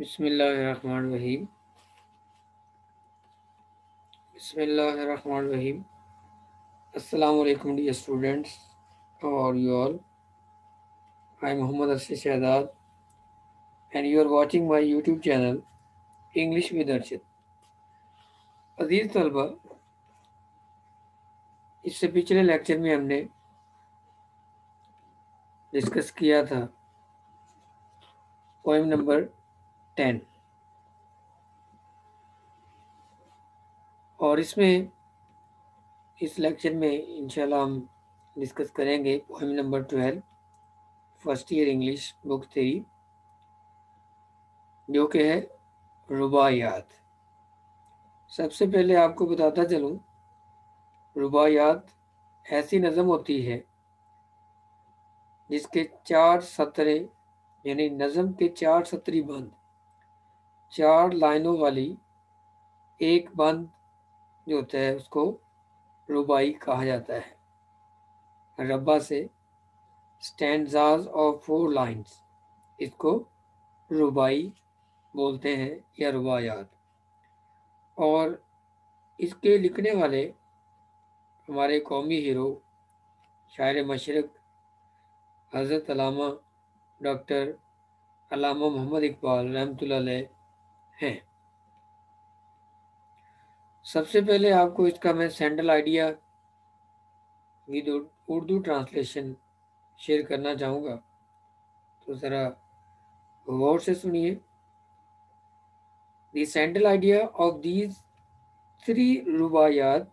بسم اللہ الرحمن الرحیم. بسم اللہ الرحمن الرحیم. السلام علیکم dear students. How are you all? I Muhammad Arshad Shahzad and you are watching my YouTube channel English with Arshad. عزیز طلبہ، اس سے پچھلے لیکچر میں ہم نے ڈسکس کیا تھا پوئم نمبر 10، اور اس لیکچر میں انشاءاللہ ہم ڈسکس کریں گے poem number 12 first year English book 3، جو کہ ہے رباعیات. سب سے پہلے آپ کو بتاتا چلوں، رباعیات ایسی نظم ہوتی ہے جس کے 4 سطریں، یعنی نظم کے 4 سطری بند، 4 لائنوں والی ایک بند جو ہوتا ہے اس کو رباعی کہا جاتا ہے. ربا سے اسٹینڈزاز آف 4 لائنز، اس کو رباعی بولتے ہیں یا رباعیات. اور اس کے لکھنے والے ہمارے قومی ہیرو، شاعر مشرق حضرت علامہ ڈاکٹر علامہ محمد اقبال رحمۃ اللہ علیہ ہیں. سب سے پہلے آپ کو اس کا میں central idea with Urdu translation share کرنا چاہوں گا، تو ذرا غور سے سنیے. The central idea of these 3 رباعیات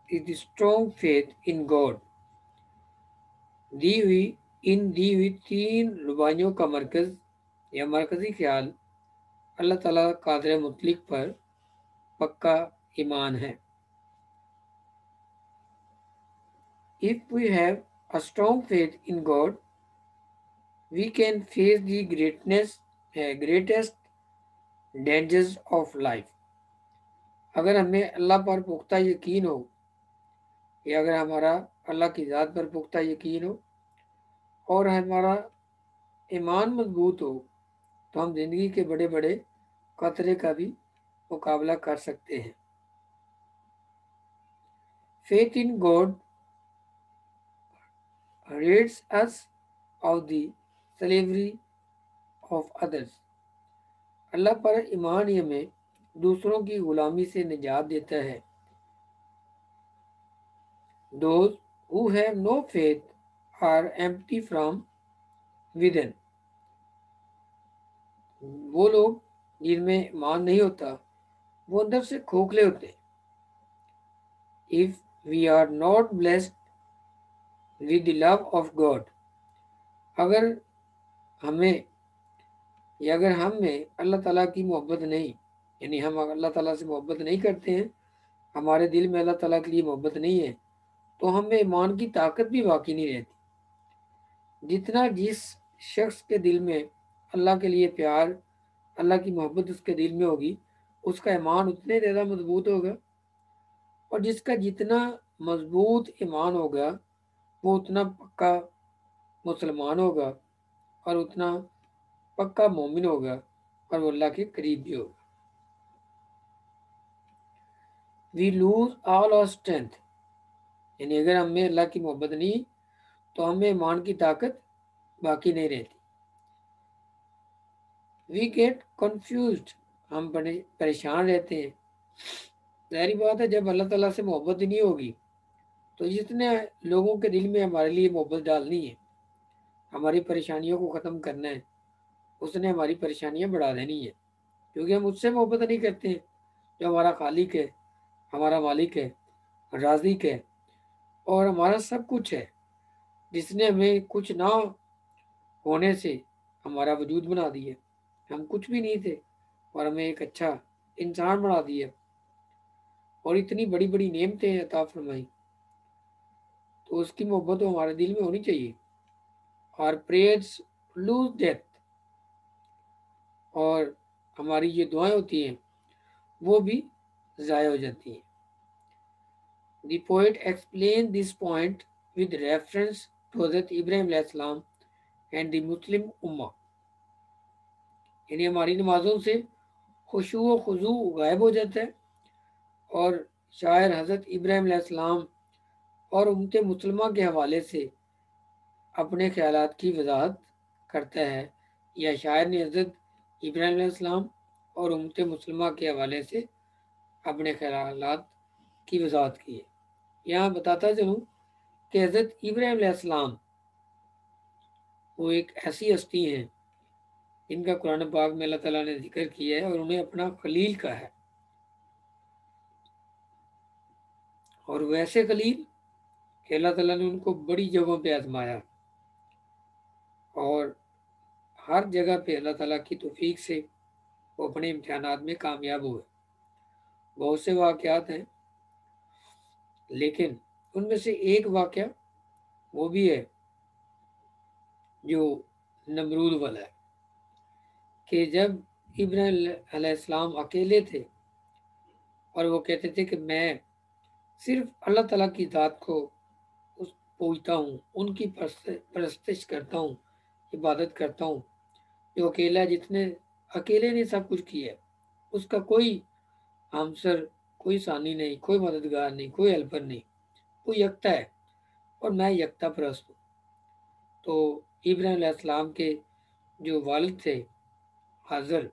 is the strong faith in God. دی ہوئی 3 رباعیوں کا مرکز یا مرکزی خیال اللہ تعالیٰ قادر مطلق پر پکا ایمان ہے. If we have a strong faith in God, we can face the greatest dangers of life. اگر ہمیں اللہ پر پختہ یقین ہو، یا اگر ہمارا اللہ کی ذات پر پختہ یقین ہو اور ہمارا ایمان مضبوط ہو، تو ہم زندگی کے بڑے بڑے خطرے کا بھی مقابلہ کر سکتے ہیں. Faith in God rids us of the slavery of others. اللہ پر ایمان ہی ہمیں دوسروں کی غلامی سے نجات دیتا ہے. Those who have no faith are empty from within. وہ لوگ جن میں ایمان نہیں ہوتا وہ اندر سے کھوکھلے ہوتے ہیں. If we are not blessed with the love of God, اگر ہم میں اللہ تعالیٰ کی محبت نہیں، یعنی ہم اللہ تعالیٰ سے محبت نہیں کرتے ہیں، ہمارے دل میں اللہ تعالیٰ کے لیے محبت نہیں ہے، تو ہمیں ایمان کی طاقت بھی باقی نہیں رہتی. جتنا جس شخص کے دل میں اللہ کے لیے پیار، اللہ کی محبت اس کے دل میں ہوگی، اس کا ایمان اتنے زیادہ مضبوط ہوگا. اور جس کا جتنا مضبوط ایمان ہوگا وہ اتنا پکا مسلمان ہوگا اور اتنا پکا مومن ہوگا اور وہ اللہ کے قریب بھی ہوگا. We lose all our strength، یعنی اگر ہمیں اللہ کی محبت نہیں تو ہمیں ایمان کی طاقت باقی نہیں رہتی. We get confused، ہم پریشان رہتے ہیں. ظاہری بات ہے، جب اللہ تعالیٰ سے محبت نہیں ہوگی تو جتنے لوگوں کے دل میں ہمارے لیے محبت ڈالنی ہے، ہماری پریشانیوں کو ختم کرنا ہے، اس نے ہماری پریشانیاں بڑھا دینی ہے، کیونکہ ہم اس سے محبت نہیں کرتے ہیں جو ہمارا خالق ہے، ہمارا مالک ہے، رازق ہے اور ہمارا سب کچھ ہے، جس نے ہمیں کچھ نہ ہونے سے ہمارا وجود بنا دیا. ہم کچھ بھی نہیں تھے اور ہمیں ایک اچھا انسان بنا دیا اور اتنی بڑی بڑی نعمتیں عطا فرمائی. تو اس کی محبت ہمارے دل میں ہونی چاہیے. اور پریئرز لوز ڈیتھ، اور ہماری یہ دعائیں ہوتی ہیں وہ بھی ضائع ہو جاتی ہیں. The poet explain this point with reference to حضرت ابراہیم علیہ السلام اینڈ دی مسلم امہ. یعنی ہماری نمازوں سے خشوع و خضوع غائب ہو جاتا ہے، اور شاعر حضرت ابراہیم علیہ السلام اور امت مسلمہ کے حوالے سے اپنے خیالات کی وضاحت کرتا ہے، یا شاعر نے حضرت ابراہیم علیہ السلام اور امت مسلمہ کے حوالے سے اپنے خیالات کی وضاحت کی ہے۔ یہاں بتاتا چلوں کہ حضرت ابراہیم علیہ السلام وہ ایک ایسی ہستی ہیں جن کا قرآن پاک میں اللہ تعالیٰ نے ذکر کیا ہے اور انہیں اپنا خلیل کہا ہے، اور ویسے خلیل کہ اللہ تعالیٰ نے ان کو بڑی جگہوں پہ آزمایا، اور ہر جگہ پہ اللہ تعالیٰ کی توفیق سے وہ اپنے امتحانات میں کامیاب ہوئے۔ بہت سے واقعات ہیں، لیکن ان میں سے ایک واقعہ وہ بھی ہے جو نمرود والا ہے، کہ جب ابراہیم علیہ السلام اکیلے تھے اور وہ کہتے تھے کہ میں صرف اللہ تعالیٰ کی ذات کو پوجتا ہوں، ان کی پرستش کرتا ہوں، عبادت کرتا ہوں، جو اکیلا اکیلے نے سب کچھ کیا ہے، اس کا کوئی ہمسر، کوئی ثانی نہیں، کوئی مددگار نہیں، کوئی ہیلپر نہیں، وہ یکتا ہے اور میں یکتا پرست ہوں۔ تو ابراہیم علیہ السلام کے جو والد تھے حاضر،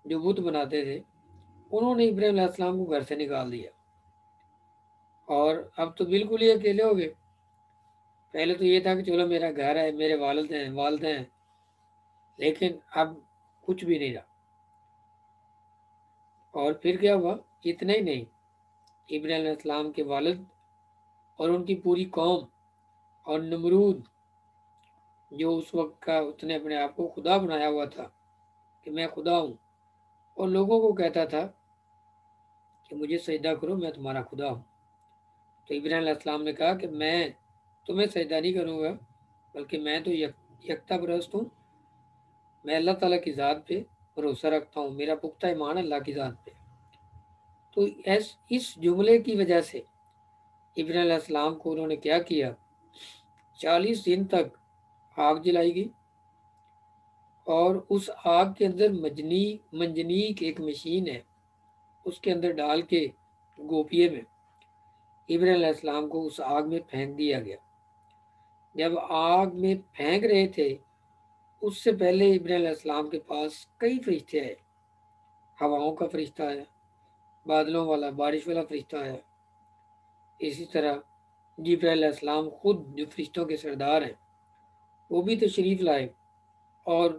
جو بت بناتے تھے، انہوں نے ابراہیم علیہ السلام کو گھر سے نکال دیا، اور اب تو بالکل ہی اکیلے ہو گئے۔ پہلے تو یہ تھا کہ چلو میرا گھر ہے، میرے والد ہیں، لیکن اب کچھ بھی نہیں رہا۔ اور پھر کیا ہوا؟ اتنا ہی نہیں، ابراہیم علیہ السلام کے والد اور ان کی پوری قوم اور نمرود، جو اس وقت کا اس نے اپنے آپ کو خدا بنایا ہوا تھا کہ میں خدا ہوں، اور لوگوں کو کہتا تھا کہ مجھے سجدہ کرو، میں تمہارا خدا ہوں۔ تو ابراہیم علیہ السلام نے کہا کہ میں تمہیں سجدہ نہیں کروں گا، بلکہ میں تو یکتا پرست ہوں، میں اللہ تعالیٰ کی ذات پہ بھروسہ رکھتا ہوں، میرا پختہ ایمان اللہ کی ذات پہ۔ تو اس جملے کی وجہ سے ابراہیم علیہ السلام کو انہوں نے کیا کیا، 40 دن تک آگ جلائی گئی، اور اس آگ کے اندر منجنیق ایک مشین ہے، اس کے اندر ڈال کے گوپیے میں ابراہیم علیہ السلام کو اس آگ میں پھینک دیا گیا۔ جب آگ میں پھینک رہے تھے، اس سے پہلے ابراہیم علیہ السلام کے پاس کئی فرشتے آئے، ہواؤں کا فرشتہ آیا، بادلوں والا، بارش والا فرشتہ آیا، اسی طرح جبرائیل علیہ السلام خود جو فرشتوں کے سردار ہیں وہ بھی تشریف لائے اور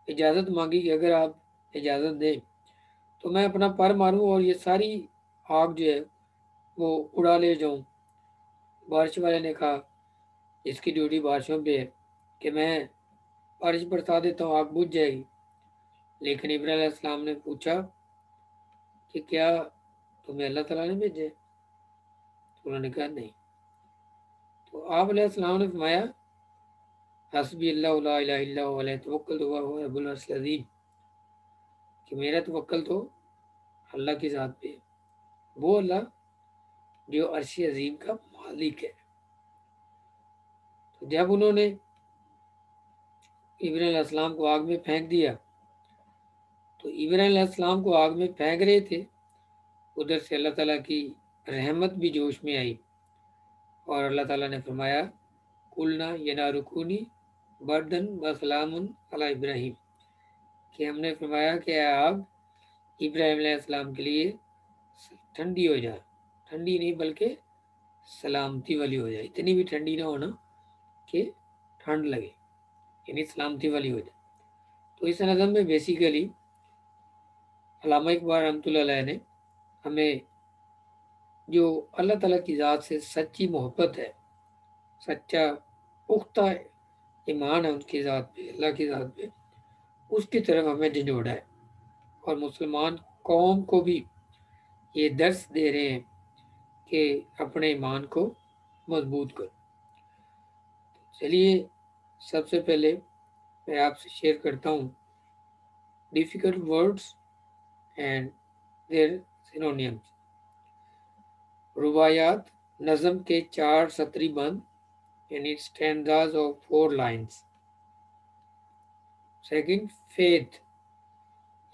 اجازت مانگی کہ اگر آپ اجازت دیں تو میں اپنا پر ماروں اور یہ ساری آگ جو ہے وہ اڑا لے جاؤں۔ بارش والے نے کہا، جس کی ڈیوٹی بارشوں پہ ہے، کہ میں بارش برسا دیتا ہوں، آگ بجھ جائے گی۔ لیکن ابراہیم علیہ السلام نے پوچھا کہ کیا تمہیں اللہ تعالیٰ نے بھیجے؟ تو انہوں نے کہا نہیں۔ تو آپ علیہ السلام نے فرمایا، حسبی اللہ لا الہ الا هو علیہ توکلت وهو رب العرش العظیم، کہ میرا توکل تو اللہ کی ذات پہ ہے، وہ اللہ جو عرش عظیم کا مالک ہے۔ تو جب انہوں نے ابراہیم علیہ السلام کو آگ میں پھینک دیا، تو ابراہیم علیہ السلام کو آگ میں پھینک رہے تھے، ادھر سے اللہ تعالیٰ کی رحمت بھی جوش میں آئی، اور اللہ تعالیٰ نے فرمایا، قلنا یا نارکونی بردن و سلام علی ابراہیم، کہ ہم نے فرمایا کہ آگ ابراہیم علیہ السلام کے لیے ٹھنڈی ہو جائے، ٹھنڈی نہیں بلکہ سلامتی والی ہو جائے، اتنی بھی ٹھنڈی نہ ہونا کہ ٹھنڈ لگے، یعنی سلامتی والی ہو جائے۔ تو اس نظم میں بیسیکلی علامہ اقبال رحمۃ اللہ علیہ نے ہمیں جو اللہ تعالیٰ کی ذات سے سچی محبت ہے، سچا پختہ ایمان ہے ان کی ذات پہ، اللہ کی ذات پہ، اس کی طرف ہمیں جھنجھوڑا ہے، اور مسلمان قوم کو بھی یہ درس دے رہے ہیں کہ اپنے ایمان کو مضبوط کرو۔ چلیے سب سے پہلے میں آپ سے شیئر کرتا ہوں difficult words and their synonyms. رباعیات نظم کے 4 سطری بند، یعنی stanzas of 4 lines. Second, faith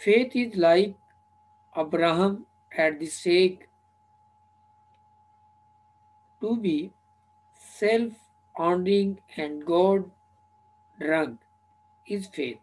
Faith is like Abraham at the stake, to be self-honoring and God drunk is faith.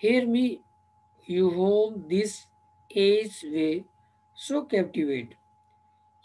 Hear me, you whom this age way so captivate.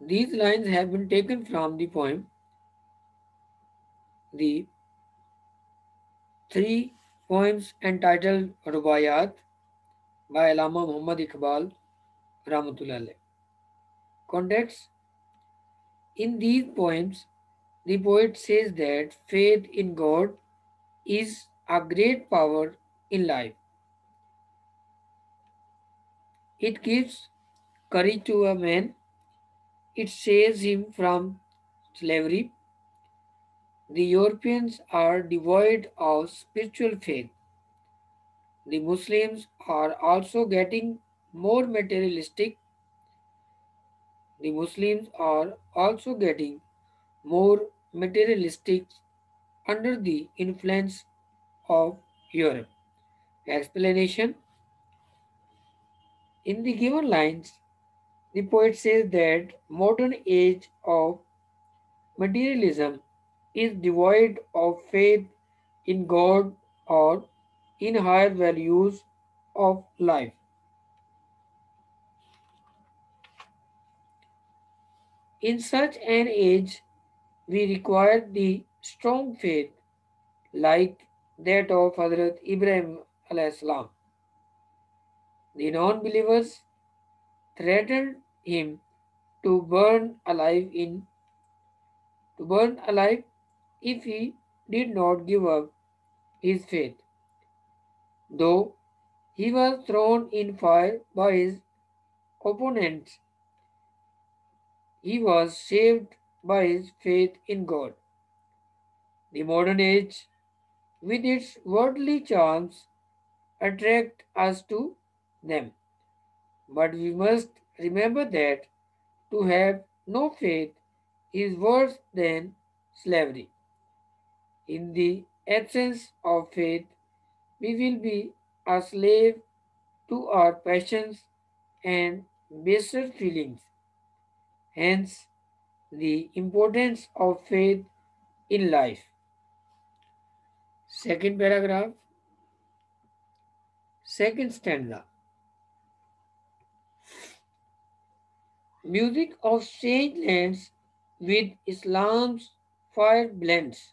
These lines have been taken from the poem The Three Poems entitled Rubayat by Allama Muhammad Iqbal Rahmatullah Alayh. Context. In these poems, the poet says that faith in God is a great power in life. It gives courage to a man, it saves him from slavery. The Europeans are devoid of spiritual faith. The Muslims are also getting more materialistic. The Muslims are also getting more materialistic under the influence of Europe. Explanation. In the given lines, the poet says that modern age of materialism is devoid of faith in God or in higher values of life. In such an age, we require the strong faith like that of Hazrat Ibrahim alayhi salam. The non-believers threatened him to burn alive if he did not give up his faith. Though he was thrown in fire by his opponents, he was saved by his faith in God. The modern age, with its worldly charms, attract us to them. But we must remember that to have no faith is worse than slavery. In the absence of faith, we will be a slave to our passions and baser feelings. Hence, the importance of faith in life. Second paragraph, second stanza. Music of strange lands with Islam's fire blends.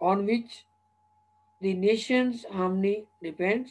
On which the nation's harmony depends.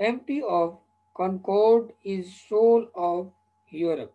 Empty of concord is soul of Europe.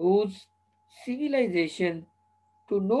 Whose civilization to no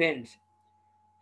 bends.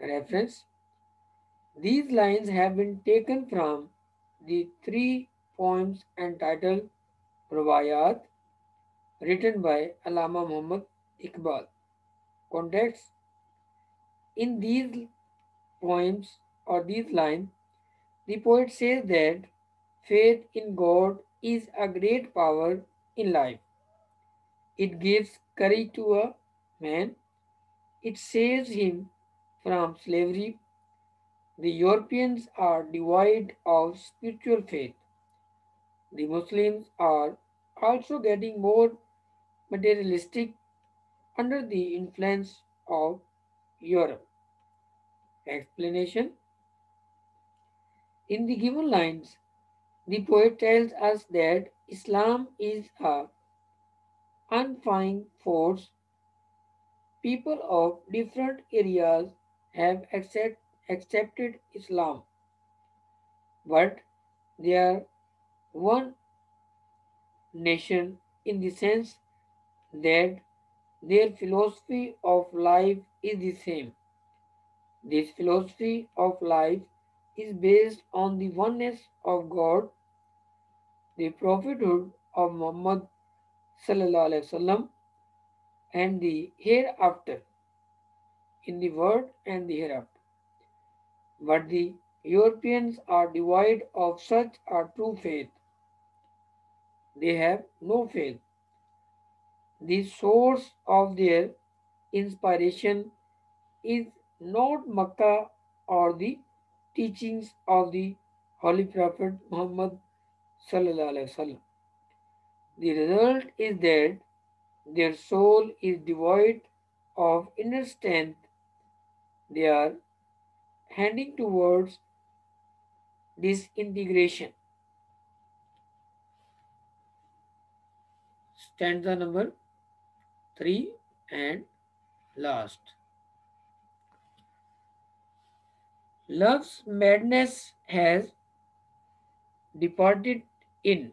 Reference. These lines have been taken from the three poems entitled Rubayat, written by Allama Muhammad Iqbal. Context. In these poems or these lines, the poet says that faith in God is a great power in life. It gives courage to a man, it saves him from slavery. The Europeans are devoid of spiritual faith. The Muslims are also getting more materialistic under the influence of Europe. Explanation. In the given lines, the poet tells us that Islam is a unifying force. People of different areas have accepted Islam, but they are one nation in the sense that their philosophy of life is the same. This philosophy of life is based on the oneness of God, the prophethood of Muhammad sallallahu alaihi wasallam, and the hereafter, in the world and the hereafter. But the Europeans are devoid of such a true faith. They have no faith. The source of their inspiration is not Makkah or the teachings of the Holy Prophet Muhammad sallallahu alaihi wasallam. The result is that their soul is devoid of inner strength. They are heading towards disintegration. Stanza number 3 and last. Love's madness has departed in.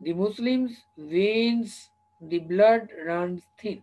The Muslims veins the blood runs thin.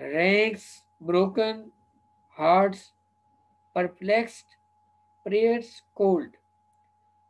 Ranks broken hearts, perplexed prayers cold.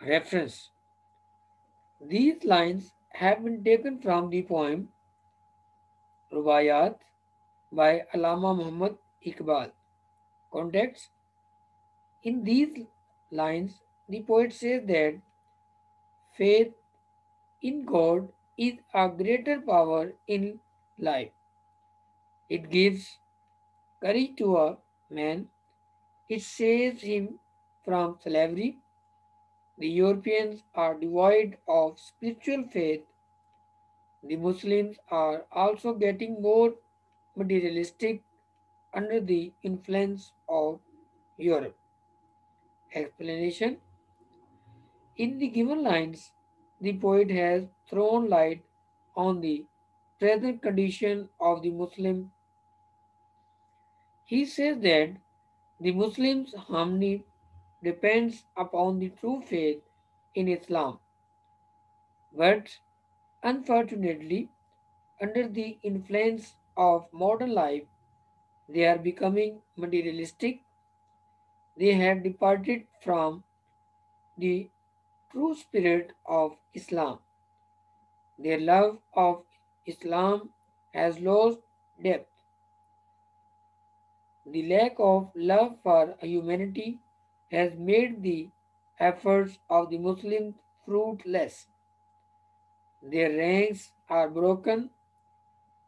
Reference. These lines have been taken from the poem Rubayat by Allama Muhammad Iqbal. Context. In these lines, the poet says that faith in God is a greater power in life. It gives courage to a man, it saves him from slavery. The Europeans are devoid of spiritual faith. The Muslims are also getting more materialistic under the influence of Europe. Explanation. In the given lines, the poet has thrown light on the present condition of the Muslim. He says that the Muslims' harmony depends upon the true faith in Islam, but unfortunately, under the influence of modern life, they are becoming materialistic. They have departed from the true spirit of Islam. Their love of Islam has lost depth. The lack of love for humanity has made the efforts of the Muslims fruitless. Their ranks are broken,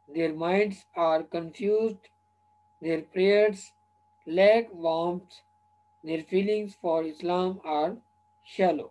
their minds are confused, their prayers lack warmth, their feelings for Islam are shallow.